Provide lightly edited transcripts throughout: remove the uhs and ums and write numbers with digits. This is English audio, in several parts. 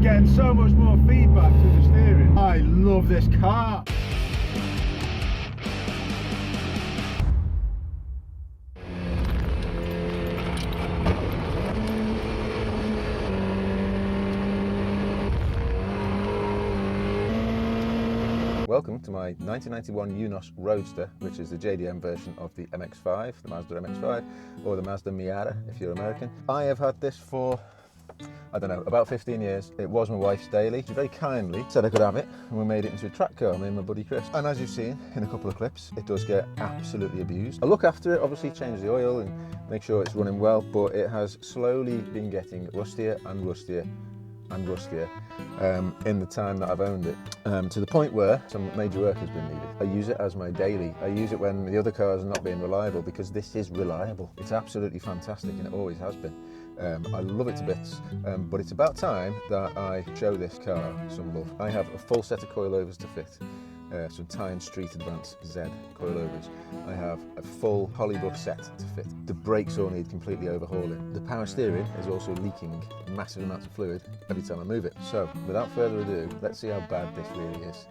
getting so much more feedback to the steering. I love this car. Welcome to my 1991 Unos Roadster, which is the JDM version of the MX-5, the Mazda MX-5, or the Mazda Miata if you're American. I have had this for, I don't know, about 15 years. It was my wife's daily. She very kindly said I could have it, and we made it into a track car, me and my buddy Chris. And as you've seen in a couple of clips, it does get absolutely abused. I look after it, obviously change the oil and make sure it's running well, but it has slowly been getting rustier and rustier and rustier in the time that I've owned it, to the point where some major work has been needed. I use it as my daily. I use it when the other cars are not being reliable, because this is reliable. It's absolutely fantastic, and it always has been. I love it to bits, but it's about time that I show this car some love. I have a full set of coilovers to fit. Some TEIN Street Advance Z coilovers. I have a full polybush set to fit. The brakes all need completely overhauling. The power steering is also leaking massive amounts of fluid every time I move it. So without further ado, let's see how bad this really is.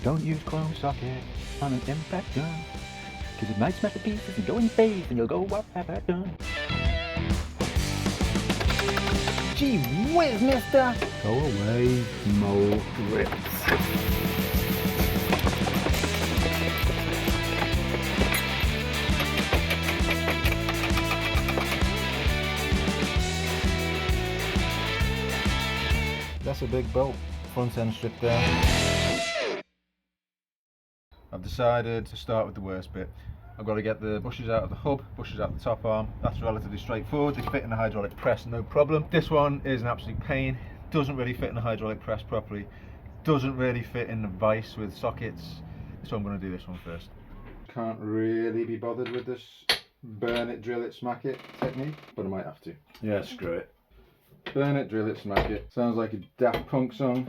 Don't use chrome socket on an impact gun, cause it might smash to pieces and go in your face and you'll go, what have I done? Gee whiz, mister! Go away, Mo Rips. That's a big bolt. Front end stripped down. I've decided to start with the worst bit. I've got to get the bushes out of the hub, bushes out the top arm. That's relatively straightforward. They fit in the hydraulic press, no problem. This one is an absolute pain. Doesn't really fit in the hydraulic press properly. Doesn't really fit in the vise with sockets. So I'm going to do this one first. Can't really be bothered with this burn it, drill it, smack it technique, but I might have to. Yeah, screw it. Burn it, drill it, smack it. Sounds like a Daft Punk song.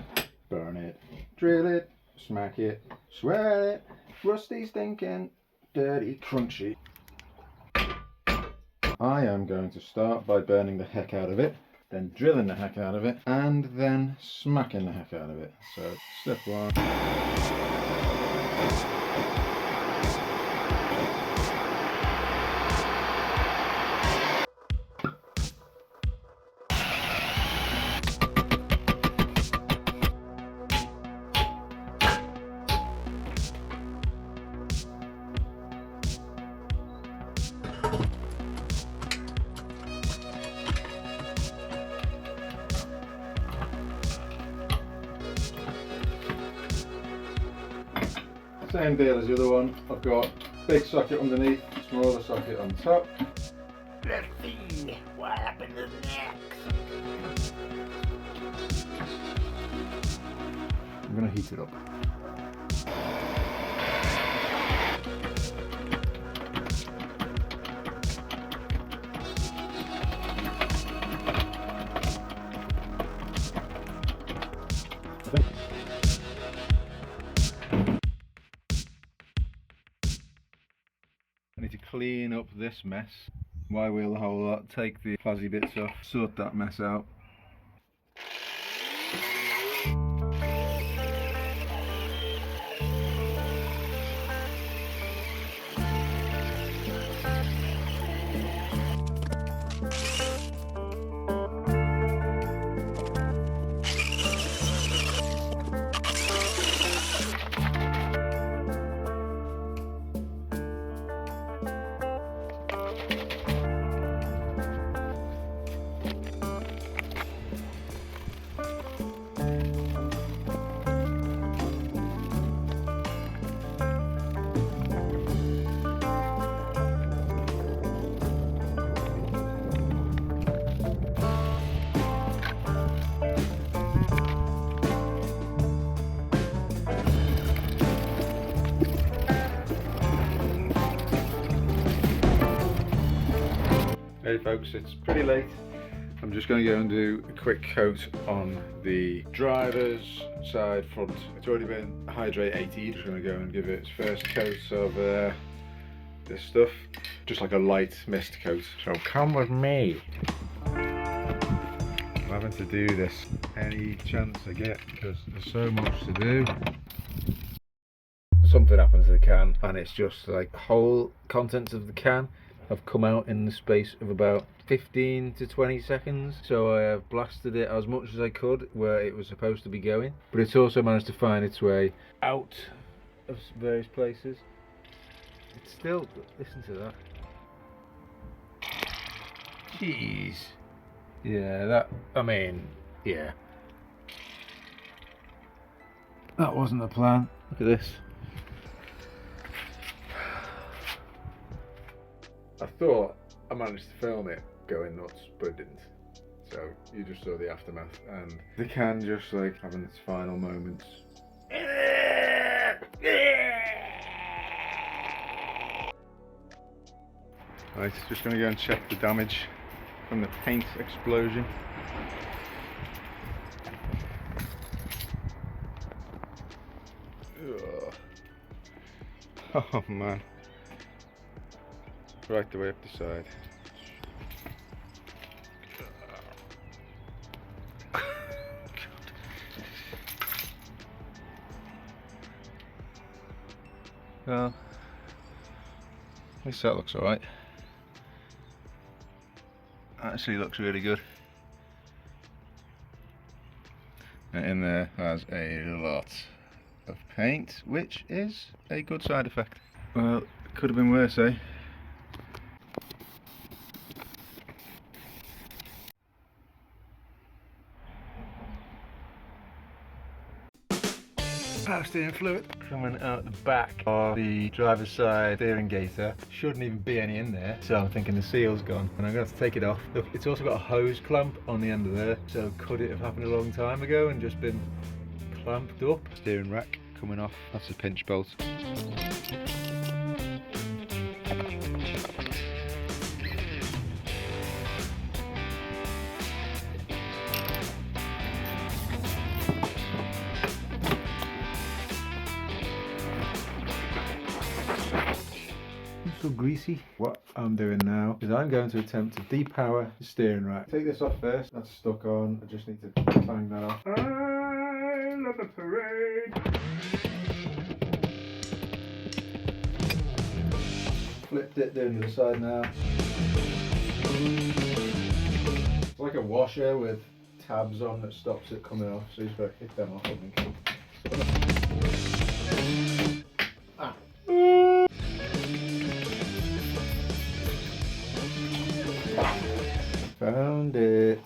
Burn it, drill it, smack it, swear it, rusty, stinking, dirty, crunchy. I am going to start by burning the heck out of it, then drilling the heck out of it, and then smacking the heck out of it. So, step one. Same deal as the other one. I've got big socket underneath, smaller socket on top. Let's see what happens next. I'm going to heat it up. I need to clean up this mess. Why wheel the whole lot, take the fuzzy bits off, sort that mess out. Hey folks, it's pretty late. I'm just going to go and do a quick coat on the driver's side front. It's already been hydrate 80. Just going to go and give it its first coat of this stuff. Just like a light mist coat. So come with me. I'm having to do this any chance I get because there's so much to do. Something happened to the can and it's just like the whole contents of the can have come out in the space of about 15 to 20 seconds. So I have blasted it as much as I could where it was supposed to be going, but it's also managed to find its way out of various places. It's still, listen to that. Jeez. Yeah, that, I mean, yeah. That wasn't the plan. Look at this. I thought I managed to film it going nuts, but it didn't. So you just saw the aftermath and the can just like having its final moments. Right, just gonna go and check the damage from the paint explosion. Ugh. Oh man. Right the way up the side. Well, at least that looks alright. Actually looks really good. And in there has a lot of paint, which is a good side effect. Well, it could have been worse, eh? Power steering fluid coming out the back of the driver's side steering gaiter. Shouldn't even be any in there, so I'm thinking the seal's gone and I'm going to have to take it off. Look, it's also got a hose clamp on the end of there, so could it have happened a long time ago and just been clamped up? Steering rack coming off, that's a pinch bolt. So greasy. What I'm doing now is I'm going to attempt to depower the steering rack. Take this off first, that's stuck on, I just need to clang that off. I love the parade! Flipped it down to the side now. It's like a washer with tabs on that stops it coming off, so you just got to hit them off, I think. Found it.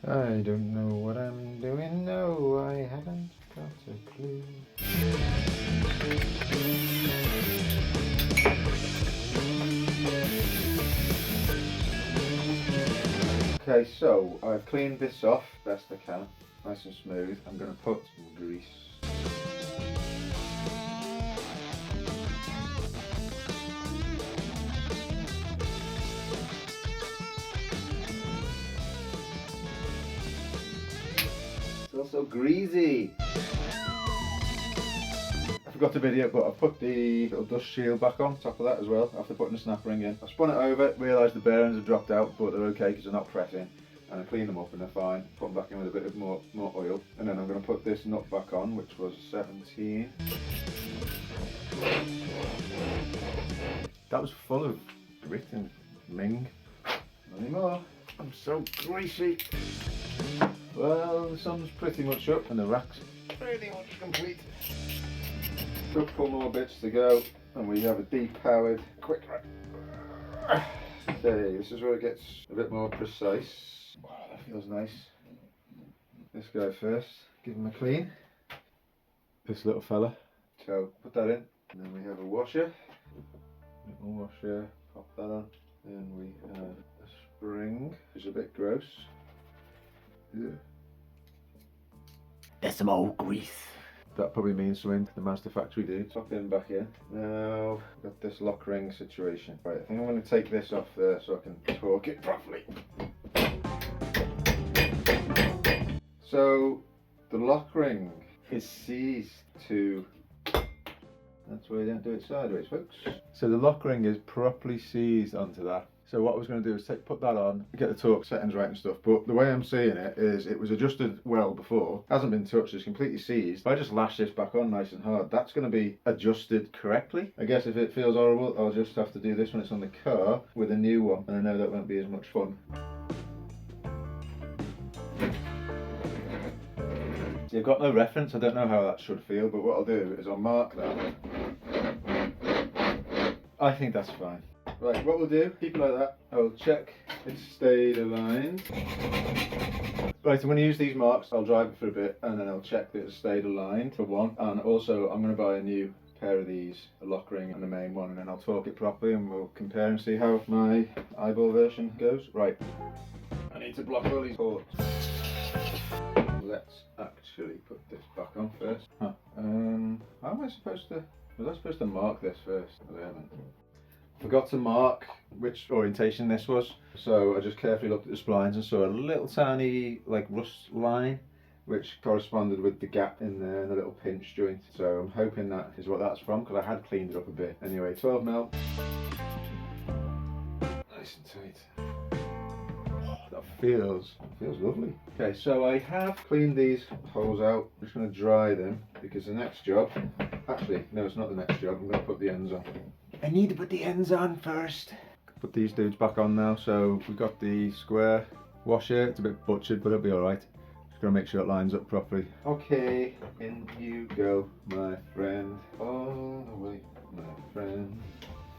I don't know what I'm doing, no, I haven't got a clue. Okay, so I've cleaned this off best I can, nice and smooth. I'm going to put some grease. So greasy. I forgot to video, but I put the little dust shield back on top of that as well after putting the snap ring in. I spun it over, realised the bearings had dropped out, but they're okay because they're not pressing, and I cleaned them up and they're fine. Put them back in with a bit of more oil, and then I'm going to put this nut back on, which was 17. That was full of grit and ming. Not anymore. I'm so greasy. Well, the sun's pretty much up and the rack's pretty much complete. Couple more bits to go, and we have a depowered quick rack. Okay, this is where it gets a bit more precise. Oh, that feels nice. This guy first, give him a clean. This little fella. So put that in, and then we have a washer. Little washer, pop that on. Then we have a spring, which is a bit gross. Yeah. There's some old grease. That probably means something to the Mazda factory dude. Pop in back in. Now, got this lock ring situation. Right, I think I'm going to take this off there so I can torque it properly. So, the lock ring is seized to... That's why you don't do it sideways, folks. So the lock ring is properly seized onto that. So what I was going to do is put that on, get the torque settings right and stuff, but the way I'm seeing it is it was adjusted well before, hasn't been touched, it's completely seized. If I just lash this back on nice and hard, that's going to be adjusted correctly. I guess if it feels horrible, I'll just have to do this when it's on the car with a new one, and I know that won't be as much fun. So you've got no reference, I don't know how that should feel, but what I'll do is I'll mark that. I think that's fine. Right, what we'll do, keep it like that. I'll check it's stayed aligned. Right, I'm going to use these marks, I'll drive it for a bit, and then I'll check that it's stayed aligned for one. And also, I'm going to buy a new pair of these, a lock ring and the main one, and then I'll torque it properly and we'll compare and see how my eyeball version goes. Right, I need to block all these ports. Let's actually put this back on first. Huh. How am I supposed to... Was I supposed to mark this first? I haven't. Forgot to mark which orientation this was, so I just carefully looked at the splines and saw a little tiny like rust line which corresponded with the gap in there and a little pinch joint. So I'm hoping that is what that's from, because I had cleaned it up a bit. Anyway, 12mm. Nice and tight. Oh, that feels lovely. Okay, so I have cleaned these holes out. I'm just going to dry them because the next job, actually no, it's not the next job, I'm going to put the ends on. I need to put the ends on first. Put these dudes back on now. So we've got the square washer. It's a bit butchered, but it'll be alright. Just gonna make sure it lines up properly. Okay, in you go, my friend. All the way, my friend.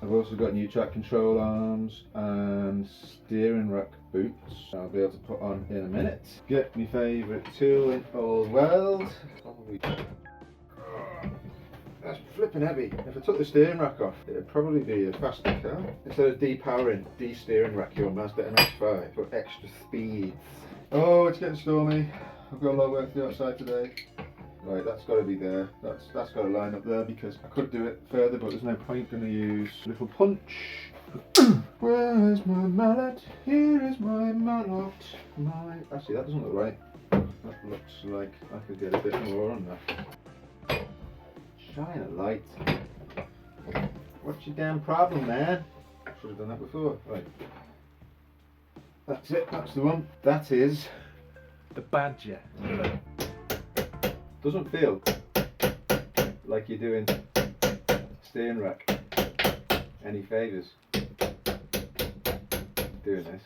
I've also got new track control arms and steering rack boots. I'll be able to put on in a minute. Get my favourite tool in old weld. That's flipping heavy. If I took the steering rack off, it'd probably be a faster car. Instead of de-powering, de-steering rack your Mazda MX-5 for extra speeds. Oh, it's getting stormy. I've got a lot of work to do outside today. Right, that's got to be there. That's got to line up there because I could do it further, but there's no point. Going to use a little punch. Where is my mallet? Here is my mallet. Actually, that doesn't look right. That looks like I could get a bit more on that. Shine a light. What's your damn problem, man? Should have done that before. Right. That's it, that's the one. That is the Badger. Doesn't feel like you're doing steering rack any favours doing this.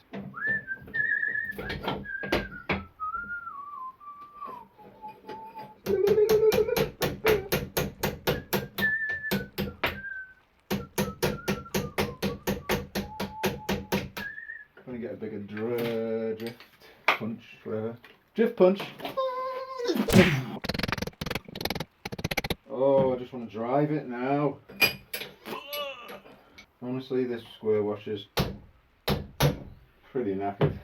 I'm gonna get a bigger drift punch, whatever. Drift punch! Oh, I just want to drive it now. Honestly, this square washer's pretty knackered,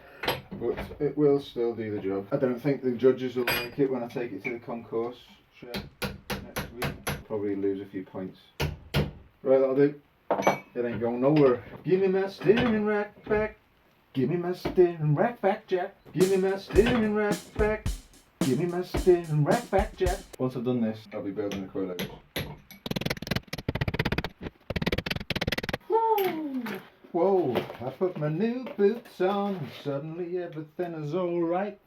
but it will still do the job. I don't think the judges will like it when I take it to the concourse show next week. Probably lose a few points. Right, that'll do. It ain't going nowhere. Give me my steering rack back. Give me my steering rack back, Jack. Give me my steering rack back. Give me my steering rack back, Jack. Once I've done this, I'll be building the coilovers. Whoa, I put my new boots on and suddenly everything is alright.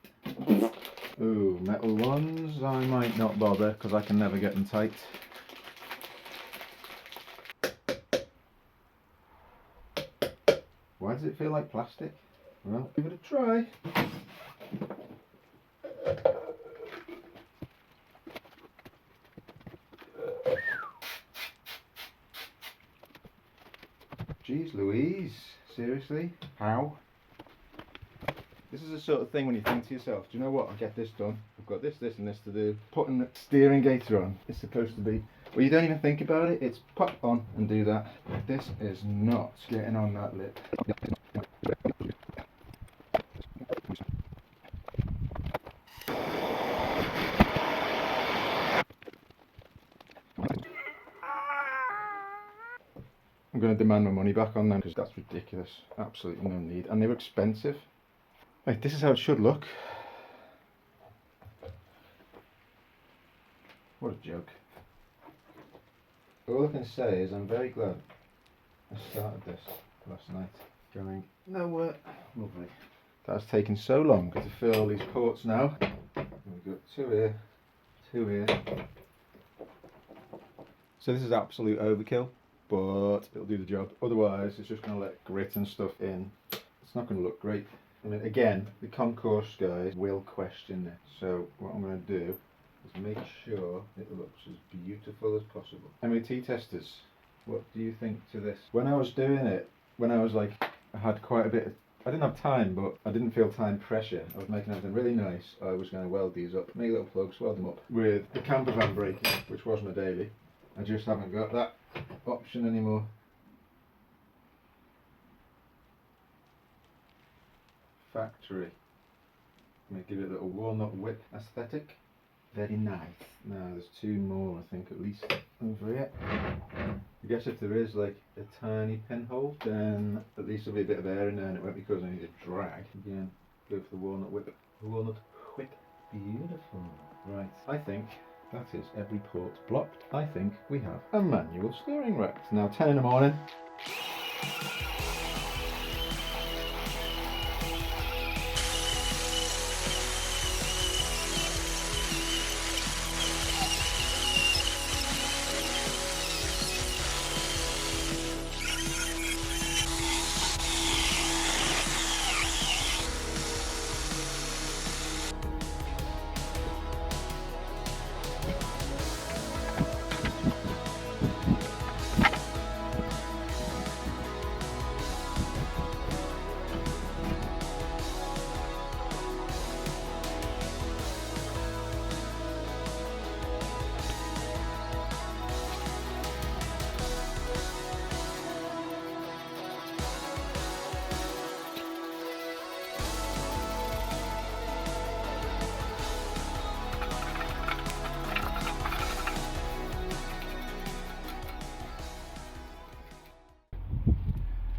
Ooh, metal ones, I might not bother because I can never get them tight. Why does it feel like plastic? Well, give it a try. Seriously? How? This is the sort of thing when you think to yourself, do you know what, I'll get this done. I've got this, this and this to do. Putting the steering gator on is supposed to be, well, you don't even think about it, it's pop on and do that. This is not getting on that lip. I'm going to demand my money back on them because that's ridiculous. Absolutely no need. And they were expensive. Like, this is how it should look. What a joke. All I can say is I'm very glad I started this last night. Going nowhere. Lovely. That's taken so long to fill these ports now. We've got two here, two here. So this is absolute overkill, but it'll do the job. Otherwise, it's just going to let grit and stuff in. It's not going to look great. I mean, again, the concourse guys will question it. So what I'm going to do is make sure it looks as beautiful as possible. MOT testers, what do you think to this? When I was doing it, when I was like, I had quite a bit of, I didn't have time, but I didn't feel time pressure. I was making everything really nice. I was going to weld these up, make little plugs, weld them up with the camper van braking, which was my daily. I just haven't got that option anymore. Factory. I'm going to give it a little walnut whip aesthetic. Very nice. Now there's two more, I think, at least over here. I guess if there is like a tiny pinhole, then at least there'll be a bit of air in there and it won't be causing any drag. Again, go for the walnut whip. Walnut whip. Beautiful. Right. I think that is every port blocked. I think we have a manual steering rack. It's now 10 in the morning.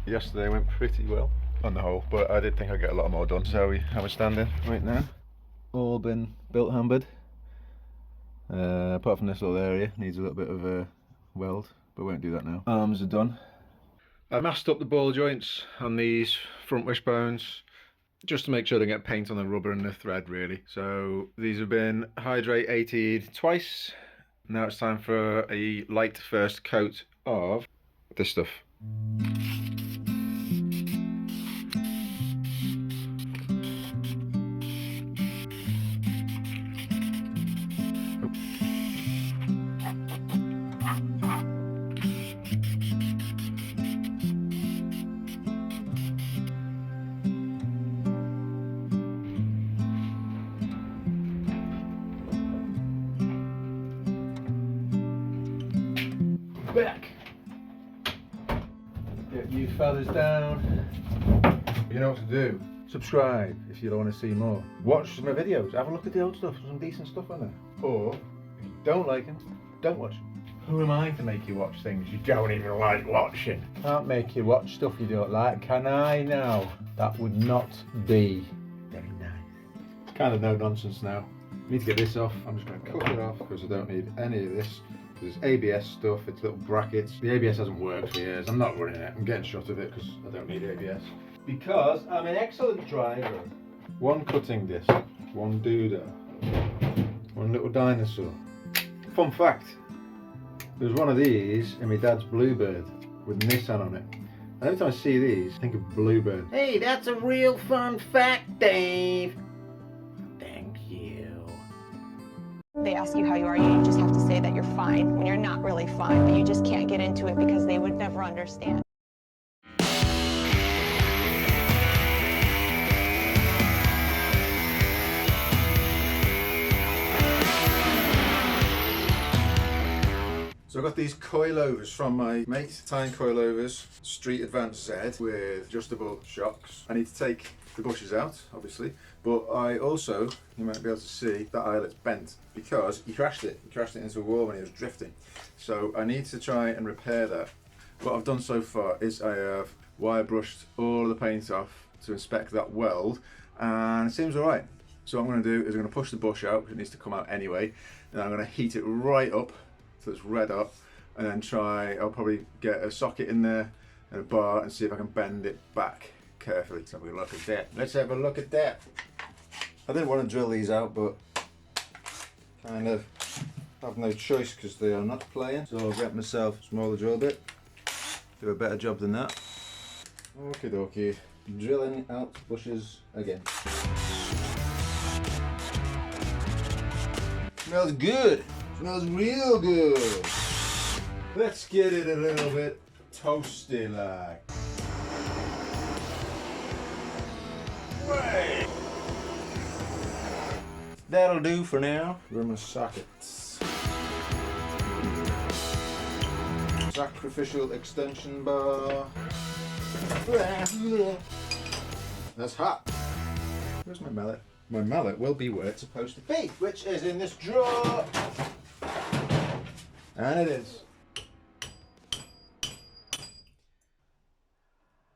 Yesterday went pretty well on the whole, but I did think I'd get a lot more done. So how we're standing right now, all been built hammered. Apart from this little area, needs a little bit of a weld, but won't do that now. Arms are done. I masked up the ball joints on these front wishbones just to make sure they get paint on the rubber and the thread really. So these have been hydrate 80'd twice. Now it's time for a light first coat of this stuff. Back. Get you fellas down. You know what to do. Subscribe if you want to see more. Watch my videos. Have a look at the old stuff. There's some decent stuff on there. Or if you don't like them, don't watch them. Who am I to make you watch things you don't even like watching? Can't make you watch stuff you don't like, can I now? That would not be very nice. Kind of no nonsense now. I need to get this off. I'm just going to cut it off because I don't need any of this. There's ABS stuff, it's little brackets. The ABS hasn't worked for years. I'm not running it. I'm getting shot of it because I don't need ABS. Because I'm an excellent driver. One cutting disc, one doodah, one little dinosaur. Fun fact, there's one of these in my dad's Bluebird with Nissan on it. And every time I see these, I think of Bluebird. Hey, that's a real fun fact, Dave. Thank you. They ask you how you are, you just have to say that you're fine when you're not really fine, but you just can't get into it because they would never understand. So I've got these coilovers from my mate, TEIN Coliovers Street Advance Z with adjustable shocks. I need to take the bushes out, obviously, but I also, you might be able to see that eyelet's bent because he crashed it. He crashed it into a wall when he was drifting. So I need to try and repair that. What I've done so far is I have wire brushed all of the paint off to inspect that weld, and it seems alright. So what I'm going to do is I'm going to push the bush out, because it needs to come out anyway, and I'm going to heat it right up so it's red hot, and then I'll probably get a socket in there and a bar and see if I can bend it back carefully. Let's have a look at that. Let's have a look at that. I didn't want to drill these out, but kind of have no choice because they are not playing. So I'll get myself a smaller drill bit, do a better job than that. Okie dokie, drilling out bushes again. Smells good. Smells real good. Let's get it a little bit toasty like. Right. That'll do for now. Where are my sockets? Sacrificial extension bar. That's hot. Where's my mallet? My mallet will be where it's supposed to be, which is in this drawer. And it is.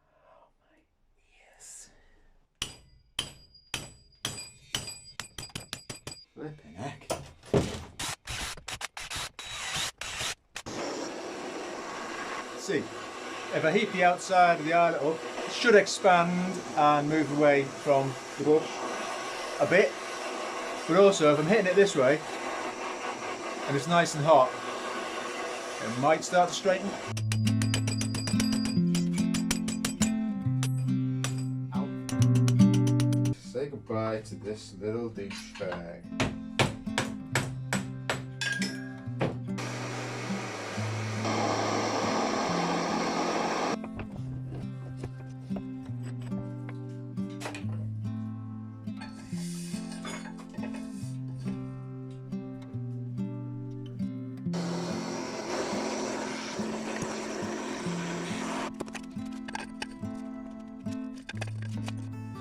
Oh my, yes. Flipping heck. See, if I heat the outside of the eyelet up, it should expand and move away from the bush a bit, but also if I'm hitting it this way and it's nice and hot, it might start to straighten. Ow. Say goodbye to this little douchebag.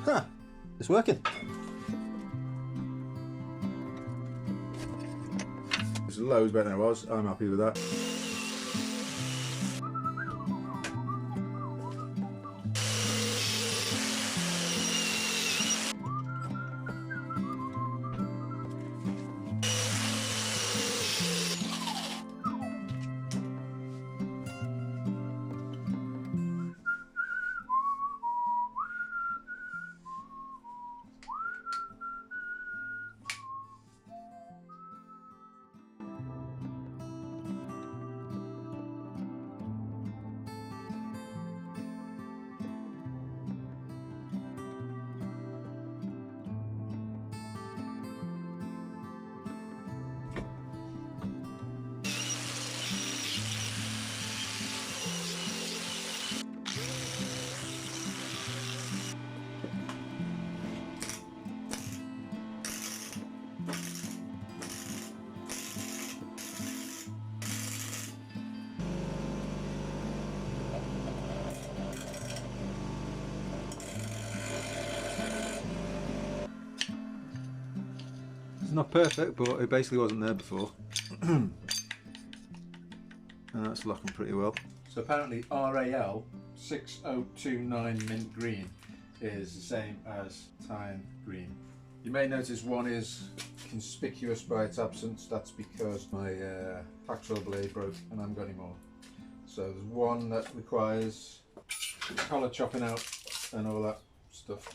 Huh, it's working. It's loads better than it was. I'm happy with that. It's not perfect, but it basically wasn't there before. And that's locking pretty well. So apparently RAL 6029 mint green is the same as TEIN green. You may notice one is conspicuous by its absence. That's because my tactile blade broke and I haven't got any more. So there's one that requires collar chopping out and all that stuff.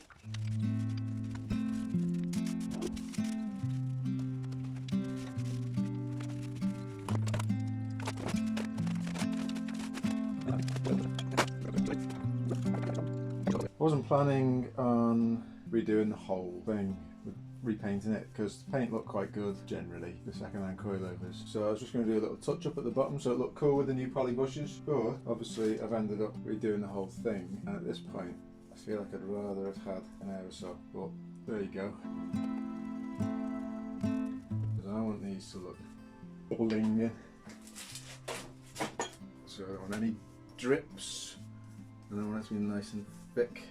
I wasn't planning on redoing the whole thing, with repainting it, because the paint looked quite good generally, the second-hand coilovers. So I was just going to do a little touch up at the bottom so it looked cool with the new polybushes. But obviously I've ended up redoing the whole thing, and at this point I feel like I'd rather have had an aerosol. But there you go. Because I want these to look bling. so I don't want any drips, and I want it to be nice and thick.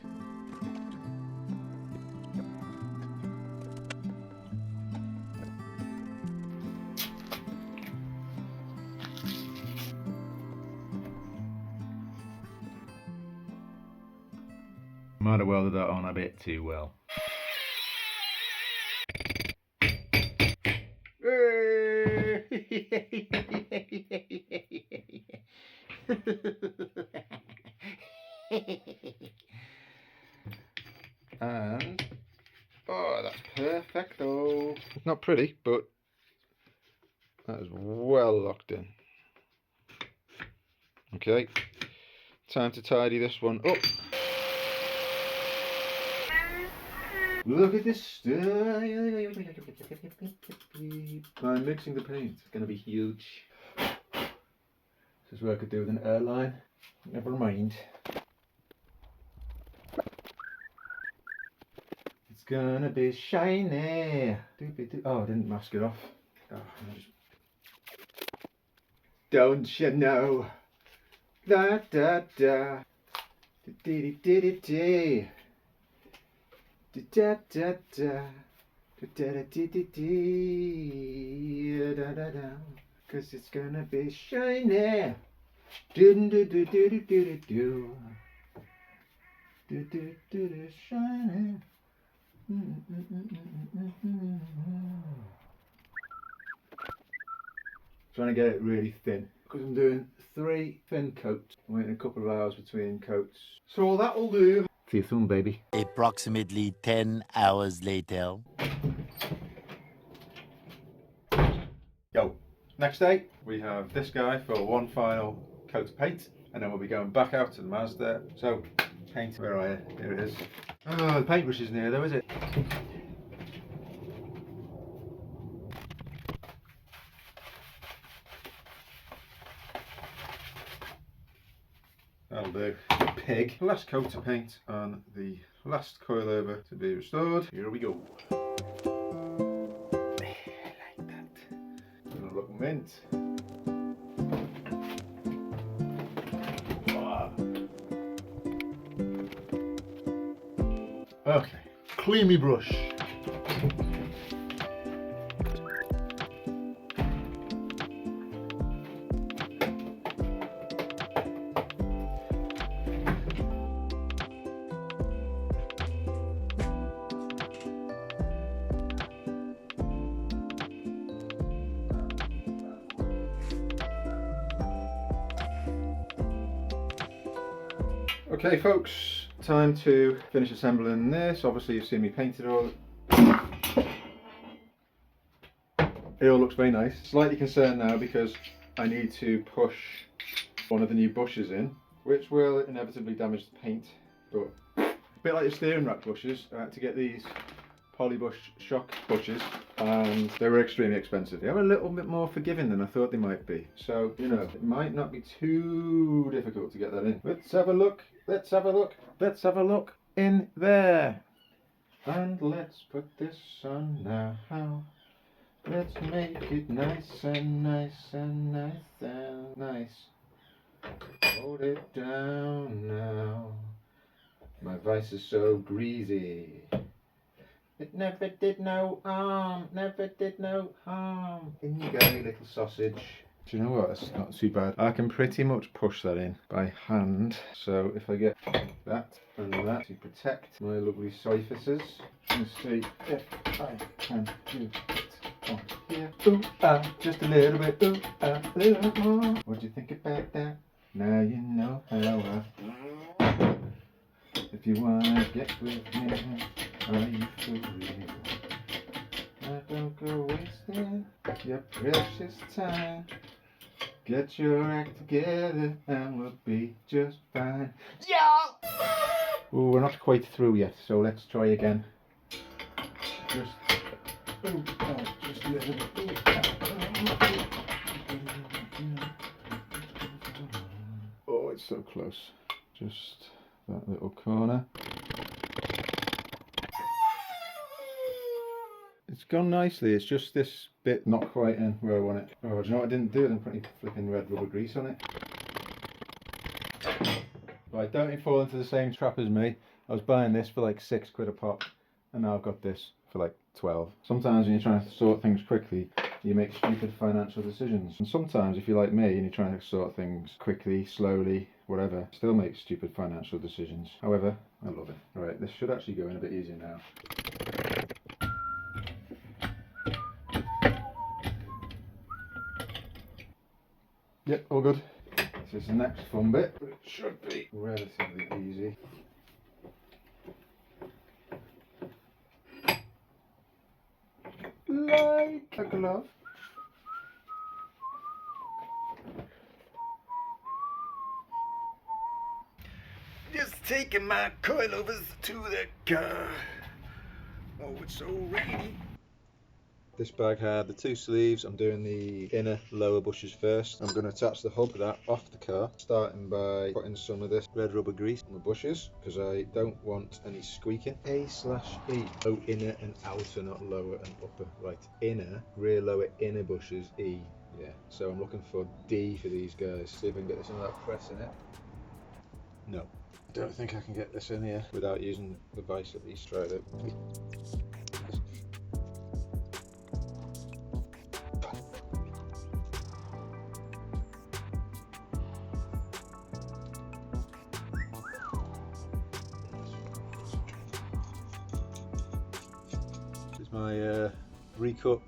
Might have welded that on a bit too well. And oh, that's perfecto. Not pretty, but that is well locked in. Okay, time to tidy this one up. Look at this stuff. I'm mixing the paint. It's going to be huge. This is where I could do with an airline. Never mind. It's gonna be shiny. Oh, I didn't mask it off. Oh, don't you know? Da da da. Dee dee dee dee. Da da da. Da da dee dee dee. Da da da. 'Cause it's gonna be shiny. Do do do do do do do do. Do do do do shiny. Trying to get it really thin because I'm doing 3 thin coats. I'm waiting a couple of hours between coats. So all that will do. See you soon, baby. Approximately 10 hours later. Yo, next day we have this guy for one final coat of paint, and then we'll be going back out to the Mazda. So, paint, where are you? Here it is. Oh, the paintbrush isn't here though, is it? That'll do. Pig. Last coat of paint on the last coilover to be restored. Here we go. Like that. Gonna look mint. Wow. Okay. Clean me brush. Okay folks, time to finish assembling this. Obviously you've seen me paint it all. It all looks very nice. Slightly concerned now because I need to push one of the new bushes in, which will inevitably damage the paint. But a bit like the steering rack bushes, I had to get these polybush shock bushes, and they were extremely expensive. They are a little bit more forgiving than I thought they might be. So, you know, it might not be too difficult to get that in. Let's have a look. Let's have a look. Let's have a look in there. And let's put this on now. Let's make it nice and nice and nice and nice. Hold it down now. My vice is so greasy. It never did no harm, never did no harm. In you go, you little sausage. Do you know what? It's not too bad. I can pretty much push that in by hand. So if I get that and that to protect my lovely surfaces, let's see if I can do it on here. Ooh, just a little bit. Ooh, a little bit more. What do you think about that? Now you know how I. If you wanna get with me, are you for real? Now don't go wasting your precious time. Get your act together and we'll be just fine. Yeah! Oh, we're not quite through yet, so let's try again. Just a little bit. Oh, it's so close. Just that little corner. It's gone nicely, it's just this bit not quite in where I want it. Oh, do you know what I didn't do? I didn't put any flipping red rubber grease on it. Right, don't fall into the same trap as me. I was buying this for like £6 a pop, and now I've got this for like 12. Sometimes when you're trying to sort things quickly, you make stupid financial decisions. And sometimes if you're like me and you're trying to sort things quickly, slowly, whatever, still make stupid financial decisions. However, I love it. Right, this should actually go in a bit easier now. Yep, all good. This is the next fun bit, but it should be relatively easy. Like a glove. Just taking my coilovers to the car. Oh, it's so rainy. This bag had the 2 sleeves. I'm doing the inner lower bushes first. I'm going to attach the hub to that off the car, starting by putting some of this red rubber grease on the bushes because I don't want any squeaking. A/E. Oh, inner and outer, not lower and upper. Right, inner, rear lower inner bushes, E. Yeah, so I'm looking for D for these guys. See if I can get this in without pressing it. No, don't think I can get this in here without using the vice at least. Try it. My recut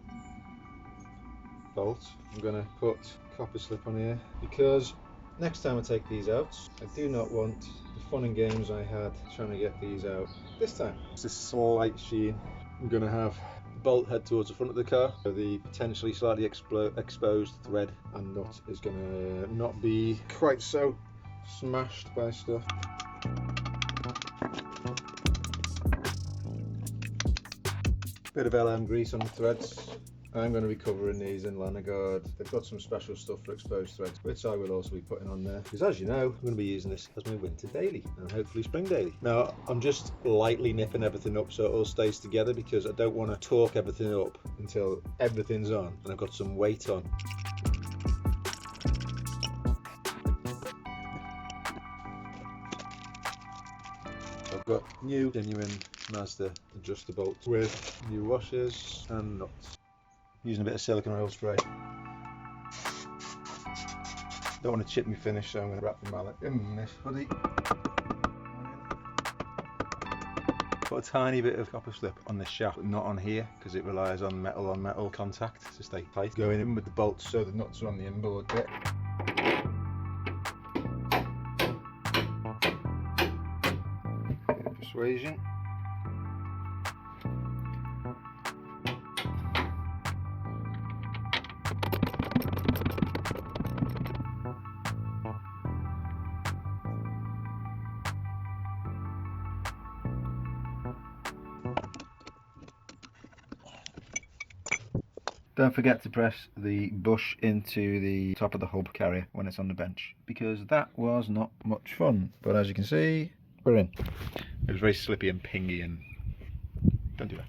bolt. I'm going to put copper slip on here because next time I take these out, I do not want the fun and games I had trying to get these out this time. It's a slight sheen. I'm going to have the bolt head towards the front of the car, so the potentially slightly exposed thread and nut is going to not be quite so smashed by stuff. Bit of LM grease on the threads. I'm going to be covering these in Lanoguard. They've got some special stuff for exposed threads, which I will also be putting on there. Because as you know, I'm going to be using this as my winter daily and hopefully spring daily. Now, I'm just lightly nipping everything up so it all stays together because I don't want to torque everything up until everything's on and I've got some weight on. I've got new genuine Mazda adjuster bolts with new washers and nuts. Using a bit of silicone oil spray. Don't want to chip me finish, so I'm going to wrap the mallet in this hoodie. Put a tiny bit of copper slip on this shaft, but not on here because it relies on metal contact to stay tight. Going in with the bolts so the nuts are on the inboard bit. Bit of persuasion. Don't forget to press the bush into the top of the hub carrier when it's on the bench, because that was not much fun. But as you can see, we're in. It was very slippy and pingy, and don't do that.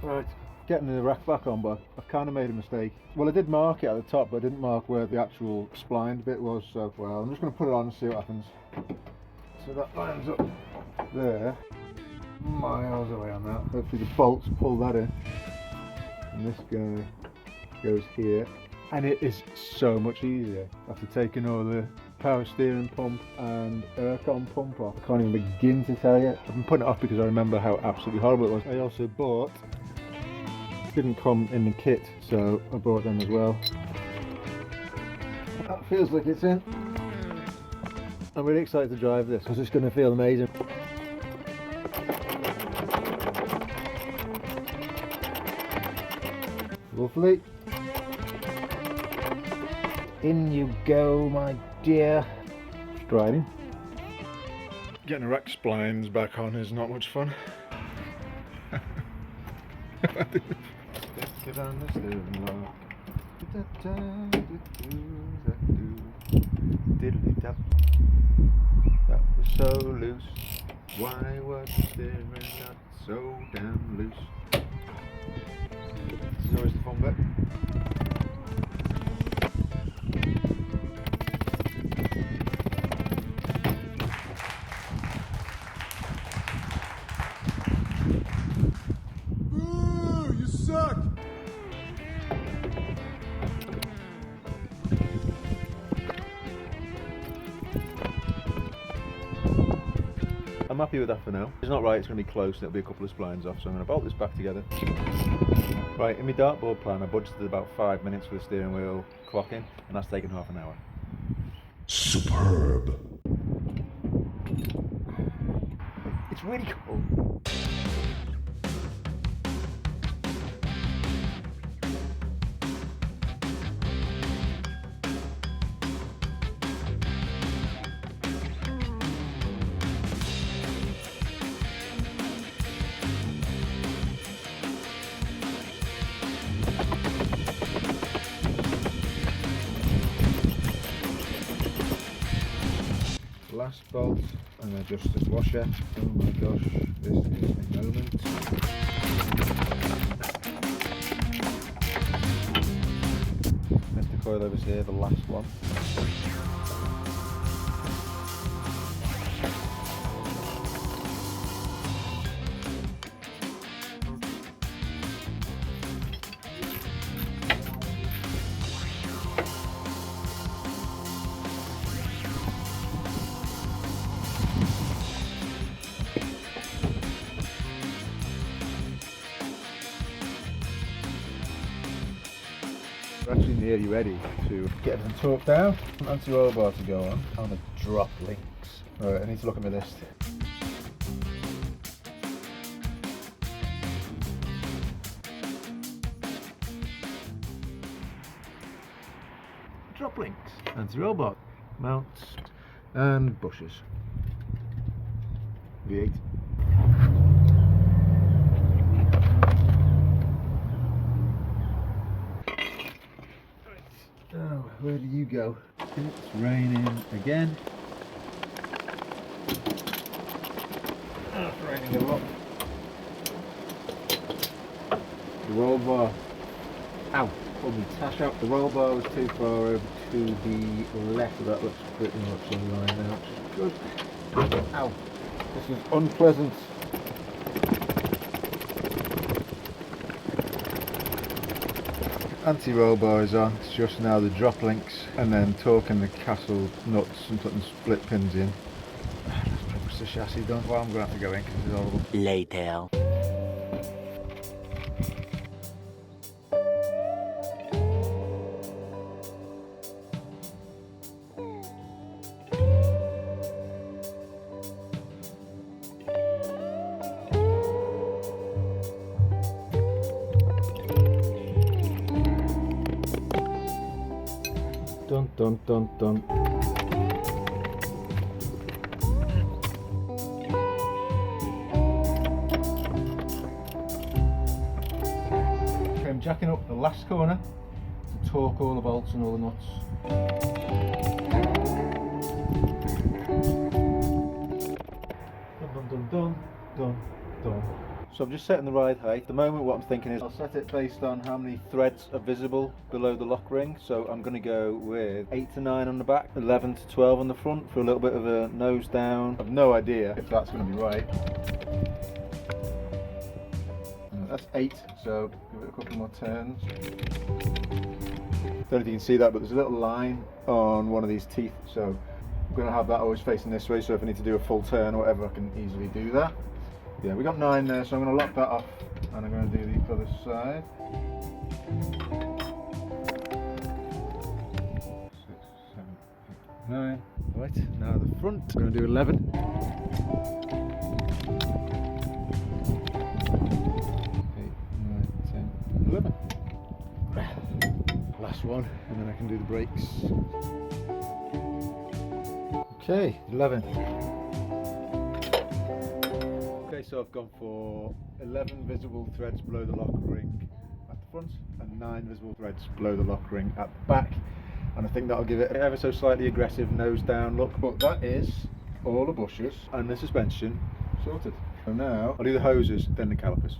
Right, getting the rack back on, but I kind of made a mistake. Well, I did mark it at the top, but I didn't mark where the actual splined bit was, so, well, I'm just going to put it on and see what happens. So that lines up there, miles away on that. Hopefully the bolts pull that in. And this guy goes here. And it is so much easier after taking all the power steering pump and aircon pump off. I can't even begin to tell you. I've been putting it off because I remember how absolutely horrible it was. I also bought, didn't come in the kit, so I bought them as well. That feels like it's in. I'm really excited to drive this because it's going to feel amazing. Lovely. In you go, my dear. Striding. Getting the rack splines back on is not much fun. Get on the steering lock. Diddly tap. That was so loose. Why was the steering not so damn loose. This is always the fun bit. Ooh, you suck! I'm happy with that for now. It's not right, it's going to be close and it'll be a couple of splines off, so I'm going to bolt this back together. Right, in my dartboard plan I budgeted about 5 minutes for the steering wheel clocking, and that's taken half an hour. Superb. It's really cool. Last bolt and adjust this washer. Oh my gosh, this is a moment. There's the coilovers here, the last one. We're actually nearly ready to get everything torqued down. Anti-roll bar to go on the drop links. Right, I need to look at my list. Drop links, anti-roll bar, mounts, and bushes. V8. Oh, where do you go? It's raining again. Oh, it's raining a lot. The roll bar. Ow! Pulled my tash out. The roll bar was too far over to the left. That looks pretty much in line now, which is good. Ow! This is unpleasant. Anti-roll bar is on, it's just now the drop links and then torquing the castle nuts and putting split pins in. That's pretty much the chassis done. Well, I'm going to have to go in because it's horrible. Later. Dun dun dun dun. Okay, I'm jacking up the last corner to torque all the bolts and all the nuts. Dun dun dun dun dun dun. So I'm just setting the ride height. At the moment what I'm thinking is I'll set it based on how many threads are visible below the lock ring. So I'm going to go with 8 to 9 on the back, 11 to 12 on the front for a little bit of a nose down. I've no idea if that's going to be right. That's 8, so give it a couple more turns. Don't know if you can see that, but there's a little line on one of these teeth. So I'm going to have that always facing this way, so if I need to do a full turn or whatever I can easily do that. Yeah, we got 9 there, so I'm going to lock that off and I'm going to do the other side. 6, 7, 8, 9. Right, now the front. I'm going to do 11. 8, 9, 10, 11. Last one, and then I can do the brakes. Okay, 11. Okay, so I've gone for 11 visible threads below the lock ring at the front and 9 visible threads below the lock ring at the back, and I think that'll give it an ever so slightly aggressive nose down look. But that is all the bushes and the suspension sorted. So now I'll do the hoses, then the calipers.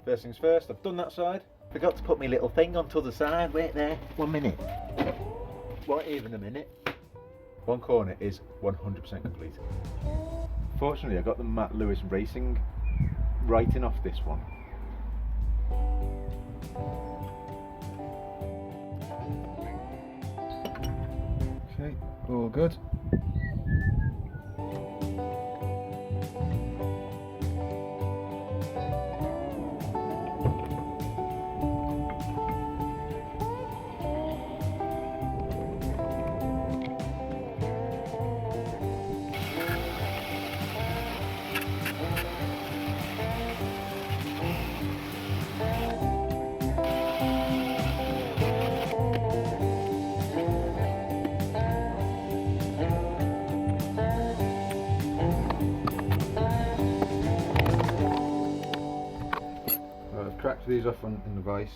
First things first, I've done that side. Forgot to put my little thing onto the side. Wait there. 1 minute. What even a minute? One corner is 100% complete. Fortunately, I got the Matt Lewis Racing writing off this one. Okay, all good. I've cracked these off in the vise.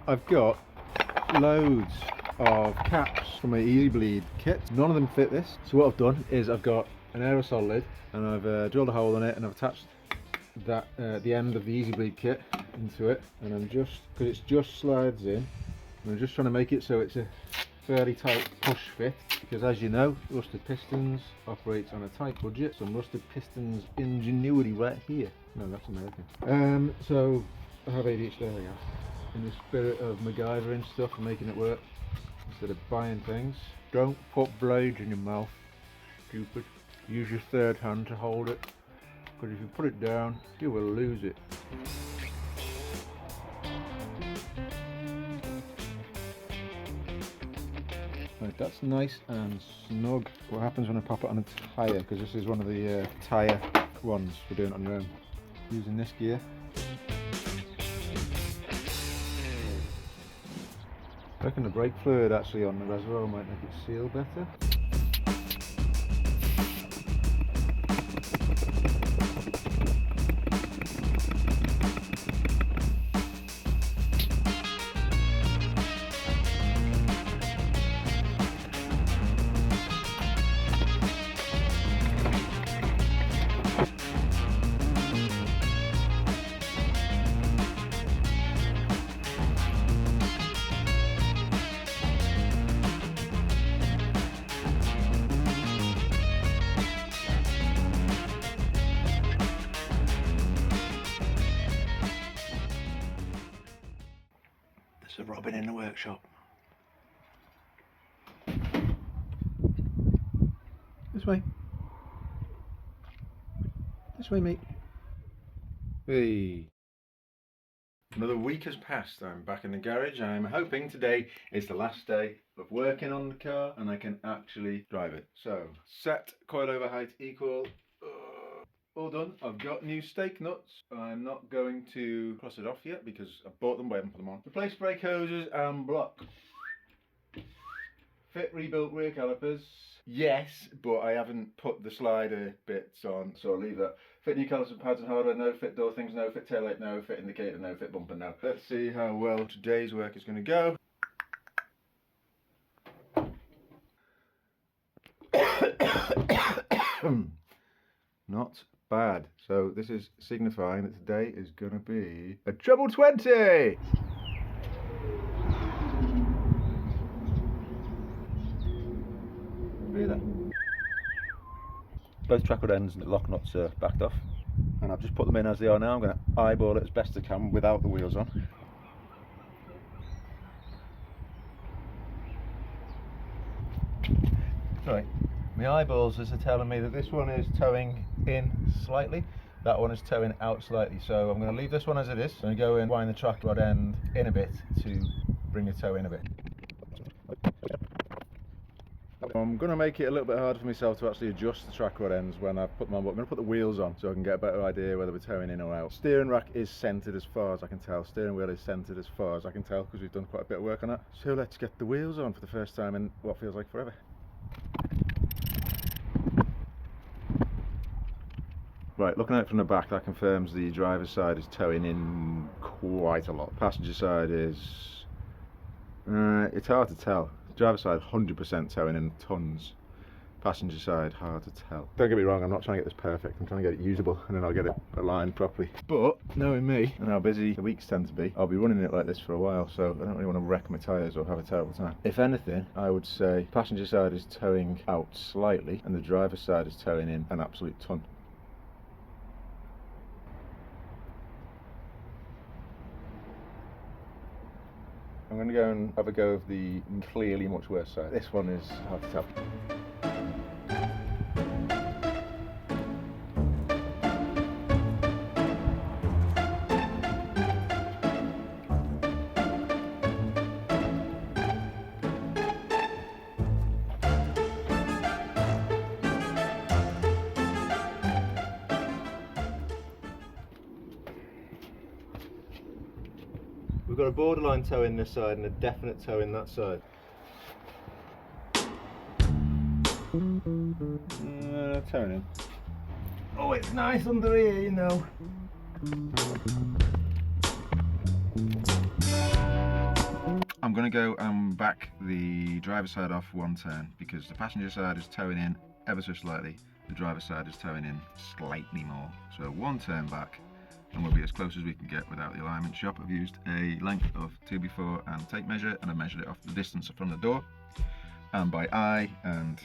I've got loads of caps from my Easy Bleed kit. None of them fit this. So what I've done is I've got an aerosol lid and I've drilled a hole in it and I've attached that the end of the Easy Bleed kit into it, and I'm just, because it just slides in, I'm just trying to make it so it's a fairly tight push fit, because as you know, Rusted Pistons operates on a tight budget. Some Rusted Pistons ingenuity right here. No, that's American. So I have ADHD, there we go. In the spirit of MacGyvering stuff and making it work instead of buying things. Don't put blades in your mouth, stupid. Use your third hand to hold it, because if you put it down, you will lose it. Right, that's nice and snug. What happens when I pop it on a tyre, because this is one of the tyre ones for doing it on your own. Using this gear. I reckon the brake fluid actually on the reservoir might make it seal better. There's a robin in the workshop. This way. This way, mate. Hey. Another week has passed. I'm back in the garage. I'm hoping today is the last day of working on the car and I can actually drive it. So, set coilover height equal. All done. I've got new stake nuts. I'm not going to cross it off yet because I bought them but I haven't put them on. Replace brake hoses and block. Fit rebuilt rear calipers. Yes, but I haven't put the slider bits on, so I'll leave that. Fit new caliper pads and hardware, no. Fit door things, no. Fit taillight, no. Fit indicator, no. Fit bumper, no. Let's see how well today's work is going to go. Not bad. So this is signifying that today is going to be a treble 20. Both track rod ends and the lock nuts are backed off, and I've just put them in as they are now. I'm going to eyeball it as best I can without the wheels on. Right, my eyeballs are telling me that this one is towing in slightly, that one is towing out slightly, so I'm going to leave this one as it is. I'm going to go and wind the track rod end in a bit to bring the tow in a bit. I'm going to make it a little bit harder for myself to actually adjust the track rod ends when I've put them on, but I'm going to put the wheels on so I can get a better idea whether we're towing in or out. Steering rack is centred as far as I can tell, steering wheel is centred as far as I can tell because we've done quite a bit of work on that. So let's get the wheels on for the first time in what feels like forever. Right, looking at it from the back, that confirms the driver's side is towing in quite a lot. Passenger side is... it's hard to tell. Driver's side 100% towing in tons. Passenger side hard to tell. Don't get me wrong, I'm not trying to get this perfect. I'm trying to get it usable and then I'll get it aligned properly. But knowing me and how busy the weeks tend to be, I'll be running it like this for a while, so I don't really want to wreck my tyres or have a terrible time. If anything, I would say passenger side is towing out slightly and the driver's side is towing in an absolute ton. I'm going to go and have a go of the clearly much worse side. This one is hard to tell. We've got a borderline toe in this side and a definite toe in that side. Toeing in. Oh, it's nice under here, you know. I'm going to go and back the driver's side off one turn because the passenger side is toeing in ever so slightly. The driver's side is toeing in slightly more. So one turn back and we'll be as close as we can get without the alignment shop. I've used a length of 2x4 and tape measure and I've measured it off the distance from the door and by eye, and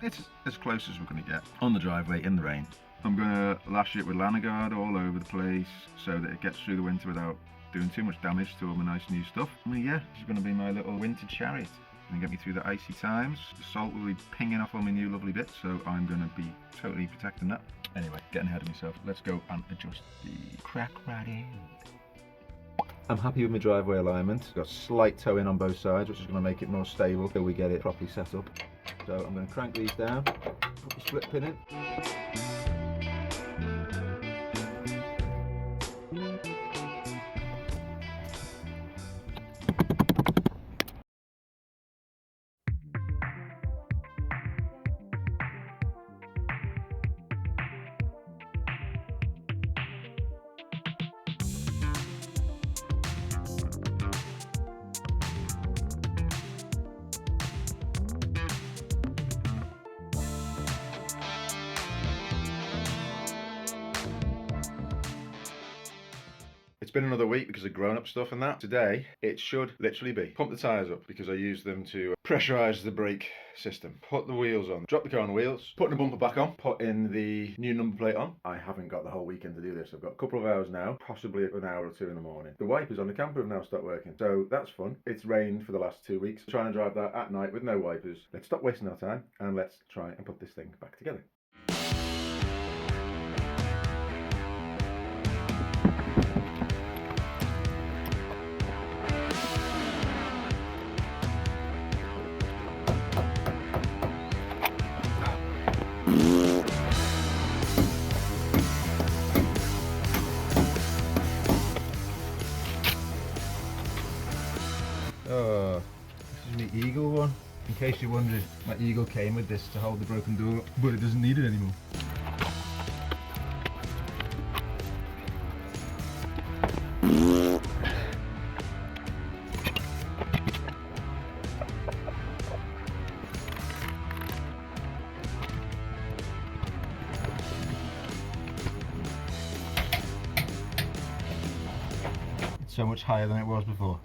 it's as close as we're going to get on the driveway in the rain. I'm going to lash it with Lanoguard all over the place so that it gets through the winter without doing too much damage to all my nice new stuff. I mean, yeah, this is going to be my little winter chariot. And get me through the icy times. The salt will be pinging off all my new lovely bits, so I'm going to be totally protecting that. Anyway, getting ahead of myself. Let's go and adjust the crack rod end. I'm happy with my driveway alignment. Got slight toe in on both sides, which is going to make it more stable until we get it properly set up. So I'm going to crank these down, put the split pin in. It's been another week because of grown-up stuff and that. Today, it should literally be pump the tyres up because I use them to pressurise the brake system. Put the wheels on, drop the car on the wheels, putting the bumper back on, put in the new number plate on. I haven't got the whole weekend to do this. I've got a couple of hours now, possibly an hour or two in the morning. The wipers on the camper have now stopped working, so that's fun. It's rained for the last 2 weeks. Trying to drive that at night with no wipers. Let's stop wasting our time and let's try and put this thing back together. Oh, this is my Eagle one. In case you wondered, my Eagle came with this to hold the broken door, but it doesn't need it anymore. It's so much higher than it was before.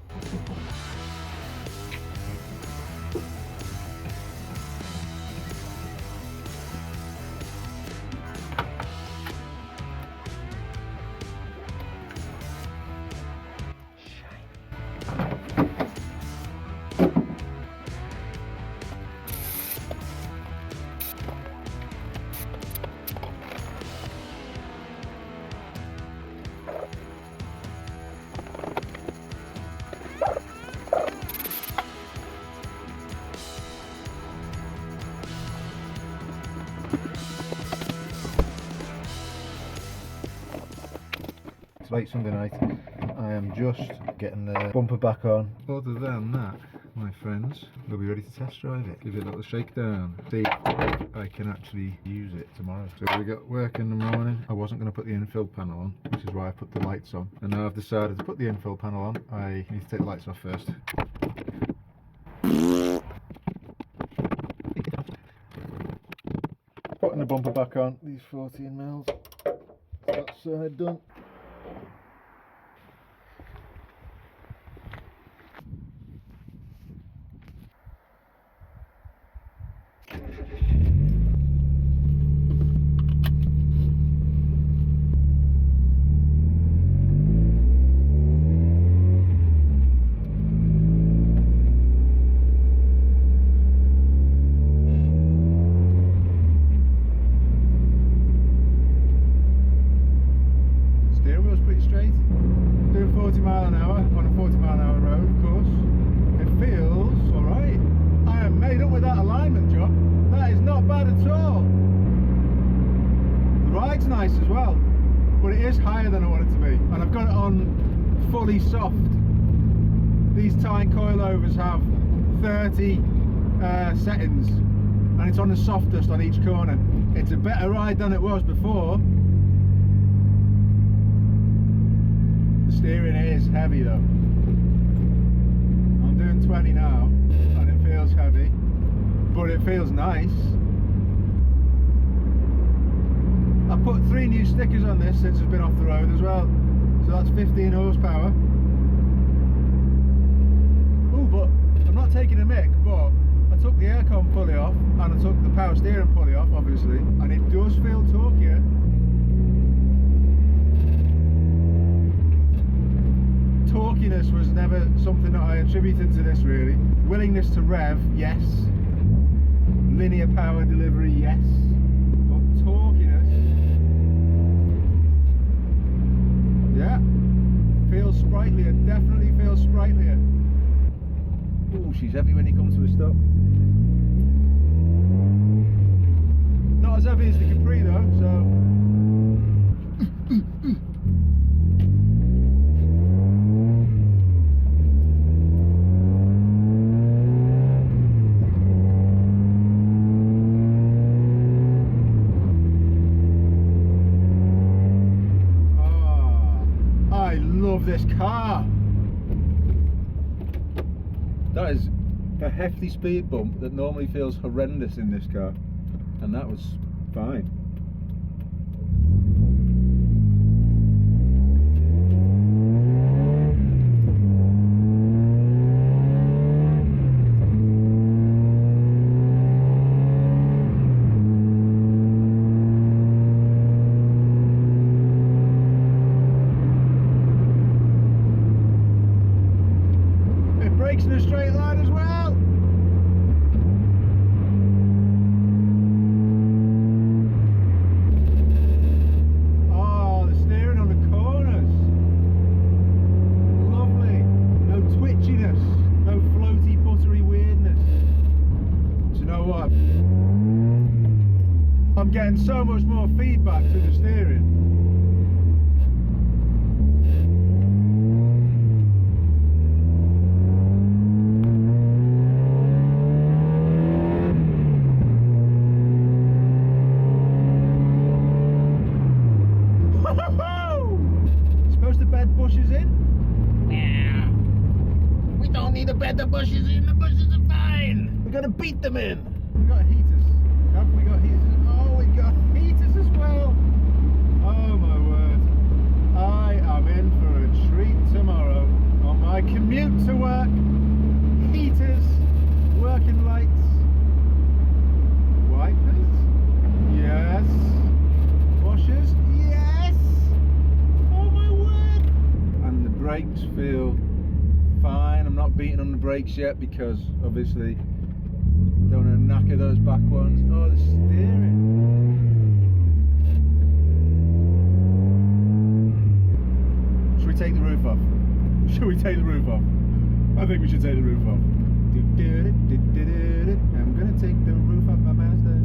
It's late Sunday night. I am just getting the bumper back on. Other than that, my friends, we'll be ready to test drive it. Give it a little shakedown. See if I can actually use it tomorrow. So we got work in the morning. I wasn't going to put the infill panel on, which is why I put the lights on. And now I've decided to put the infill panel on. I need to take the lights off first. Putting the bumper back on. These 14 mils. That side done. Doing 40 mile an hour on a 40 mile an hour road, of course. It feels alright. I am made up with that alignment job. That is not bad at all. The ride's nice as well, but it is higher than I want it to be. And I've got it on fully soft. These TEIN coilovers have 30 settings, and it's on the softest on each corner. It's a better ride than it was before. Steering is heavy though. I'm doing 20 now and it feels heavy, but it feels nice. I put 3 new stickers on this since it's been off the road as well, so that's 15 horsepower. Oh, but I'm not taking a mick, but I took the aircon pulley off and I took the power steering pulley off, obviously, and it does feel torquier. Torquiness was never something that I attributed to this really. Willingness to rev, yes. Linear power delivery, yes. But torquiness, yeah. Feels sprightlier, definitely feels sprightlier. Oh, she's heavy when you come to a stop. Not as heavy as the Capri though, so. This car, that is a hefty speed bump that normally feels horrendous in this car, and that was fine. brakes in a straight line as well. Oh, the steering on the corners. Lovely. No twitchiness, no floaty, buttery weirdness. Do you know what? I'm getting so much more feedback through the steering. Supposed to bed bushes in? Yeah. We don't need to bed the bushes in. The bushes are fine. We're gonna beat them in. We got heaters. Haven't we got heaters? Oh, we got heaters as well. Oh my word. I am in for a treat tomorrow on my commute to work. Heaters, working lights, wipers. Yes. Washers. Yes. Oh my word. And the brakes feel fine. I'm not beating on the brakes yet because obviously don't want to knacker those back ones. Oh, the steering. Should we take the roof off? Should we take the roof off? I think we should take the roof off. I'm gonna take the roof off my Mazda.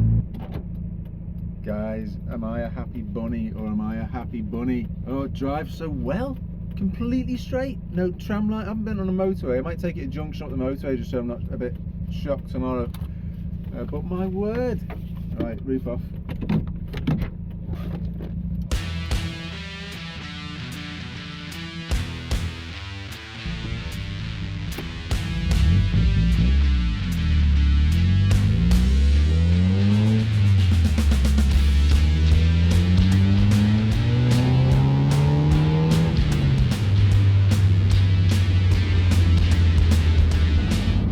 Guys, am I a happy bunny or am I a happy bunny? Oh, it drives so well. Completely straight, no tram line. I haven't been on a motorway. I might take it a junction up the motorway just so I'm not a bit shocked tomorrow. But my word. Right, roof off.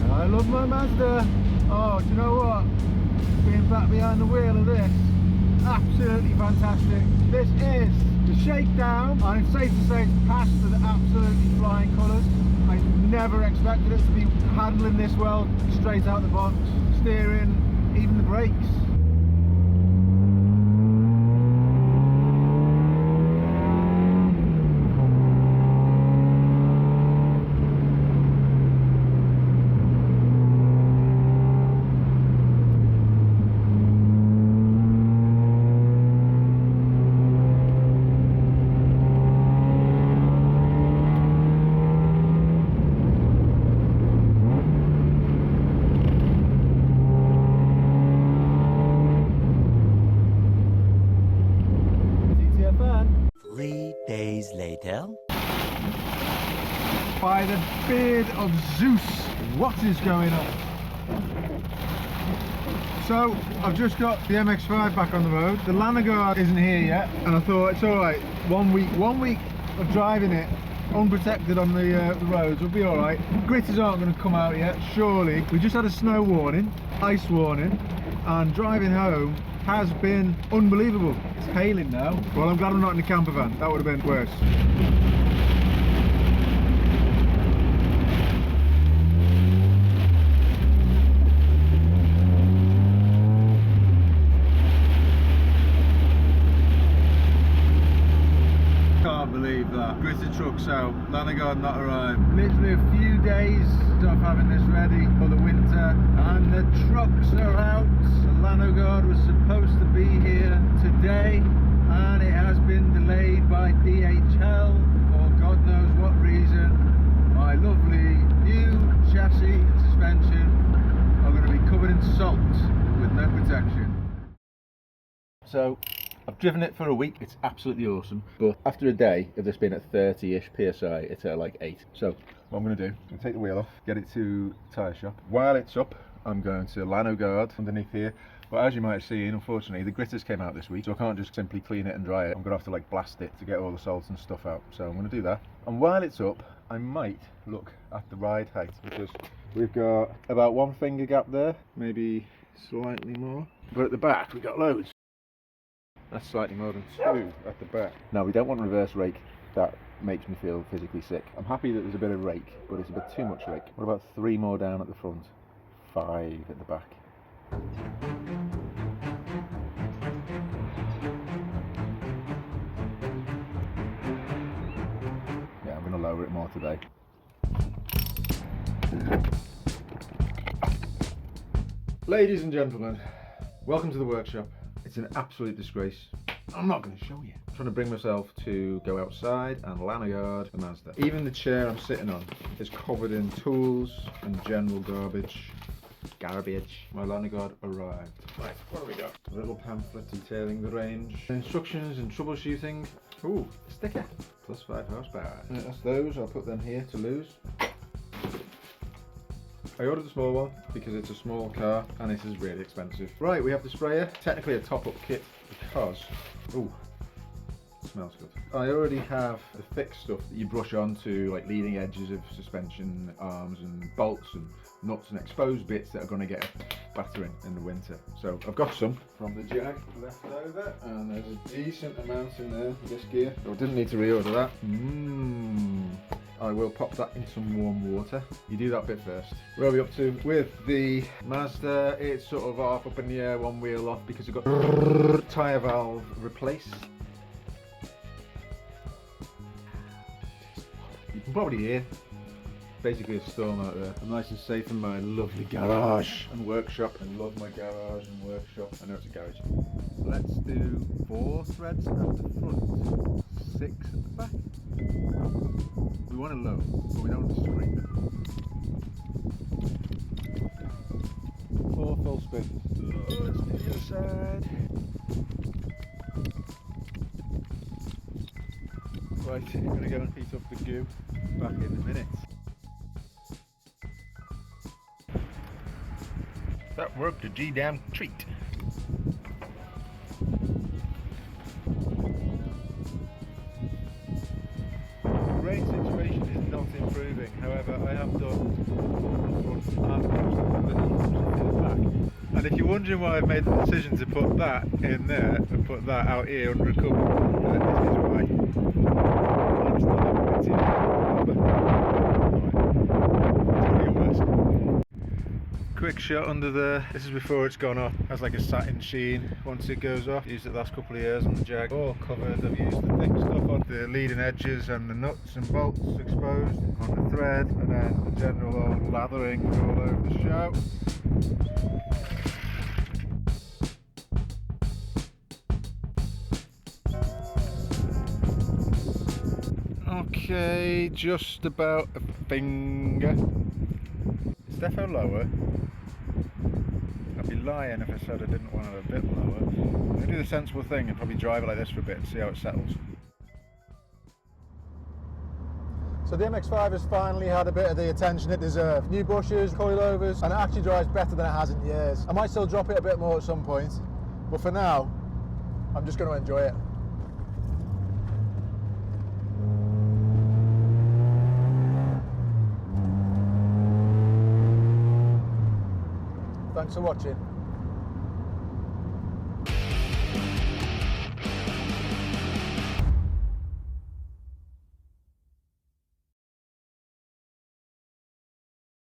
I love my Mazda. Oh, do you know what? Being back behind the wheel of this, absolutely fantastic. This is the shakedown, and it's safe to say it's passed to the absolutely flying colours. I never expected it to be handling this well, straight out the box, steering, even the brakes. Later. By the beard of Zeus, what is going on? So I've just got the MX-5 back on the road. The Lanoguard isn't here yet, and I thought it's all right. One week of driving it unprotected on the roads will be all right. Gritters aren't going to come out yet, surely. We just had a snow warning, ice warning, and driving home has been unbelievable. It's hailing now. Well, I'm glad I'm not in the camper van. That would have been worse. Can't believe that. Gritter truck's out, Lanoguard not arrived. Literally a few days of having this ready for the winter, and the trucks are out. The Lanoguard was supposed to be here today, and it has been delayed by DHL for God knows what reason. My lovely new chassis and suspension are going to be covered in salt with no protection. So I've driven it for a week. It's absolutely awesome, but after a day of this being at 30-ish PSI, it's at like 8. So what I'm going to do, I'm going to take the wheel off, get it to tyre shop. While it's up, I'm going to Lanoguard underneath here. But as you might have seen, unfortunately, the gritters came out this week, so I can't just simply clean it and dry it. I'm going to have to like blast it to get all the salt and stuff out. So I'm going to do that. And while it's up, I might look at the ride height, because we've got about 1 finger gap there, maybe slightly more. But at the back, we've got loads. That's slightly more than 2 at the back. Now, we don't want to reverse rake that makes me feel physically sick. I'm happy that there's a bit of rake, but it's a bit too much rake. What about 3 more down at the front, 5 at the back? Yeah, I'm going to lower it more today. Ladies and gentlemen, welcome to the workshop. It's an absolute disgrace. I'm not going to show you. I'm trying to bring myself to go outside and Lanoguard the Mazda. Even the chair I'm sitting on is covered in tools and general garbage. My Lanoguard arrived. Right, what do we got? A little pamphlet detailing the range, instructions and troubleshooting. Ooh, sticker. Plus 5 horsepower. That's those. I'll put them here to lose. I ordered the small one because it's a small car and it is really expensive. Right, we have the sprayer. Technically a top-up kit because, ooh, it smells good. I already have the thick stuff that you brush onto like leading edges of suspension arms and bolts and nuts and exposed bits that are going to get a battering in the winter. So I've got some from the Jag left over, and there's a decent amount in there, this gear. So I didn't need to reorder that. I will pop that in some warm water. You do that bit first. Where are we up to with the Mazda? It's sort of half up in the air, one wheel off because I've got tyre valve replaced. You can probably hear basically a storm out there. I'm nice and safe in my lovely garage and workshop. I love my garage and workshop. I know it's a garage. Let's do 4 threads at the front, 6 at the back. We want it low, but we don't want to scrape it. 4 full spins. Let's do the other side. Right, I'm going to go and heat up the goo. Back in a minute. That worked a G-damn treat. The rain situation is not improving. However, I have done the back. And if you're wondering why I've made the decision to put that in there and put that out here under a cover, then this is why. I'm still not going to. Quick shot under there. This is before it's gone off. It has like a satin sheen once it goes off. Used it the last couple of years on the Jag. All covered. I've used the thick stuff on the leading edges and the nuts and bolts exposed on the thread, and then the general old lathering all over the show. Okay, just about a finger. It's defo lower. I'd be lying if I said I didn't want it a bit lower. I'm going to do the sensible thing and probably drive it like this for a bit and see how it settles. So the MX-5 has finally had a bit of the attention it deserved. New bushes, coilovers, and it actually drives better than it has in years. I might still drop it a bit more at some point, but for now, I'm just going to enjoy it. Thanks for watching.